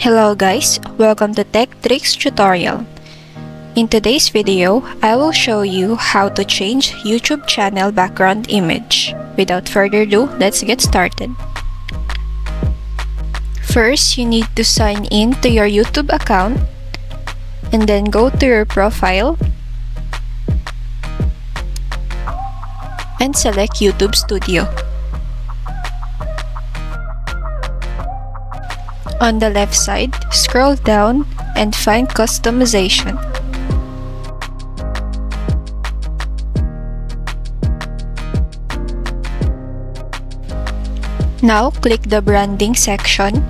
Hello guys, welcome to Tech Tricks tutorial. In today's video, I will show you how to change YouTube channel background image. Without further ado, let's get started. First, you need to sign in to your YouTube account and then go to your profile and select YouTube Studio. On the left side, scroll down and find Customization. Now, click the Branding section.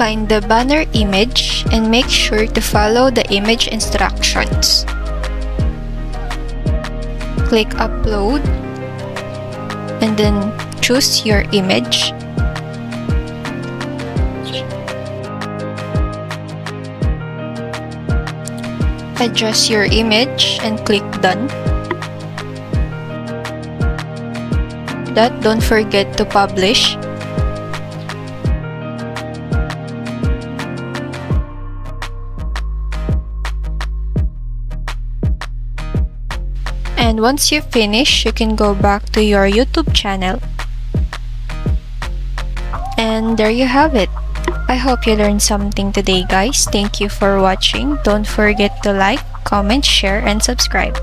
Find the banner image and make sure to follow the image instructions. Click Upload and then choose your image. Adjust your image and click Done. Don't forget to publish. And once you finish, you can go back to your YouTube channel. And there you have it. I hope you learned something today, guys. Thank you for watching. Don't forget to like, comment, share, and subscribe.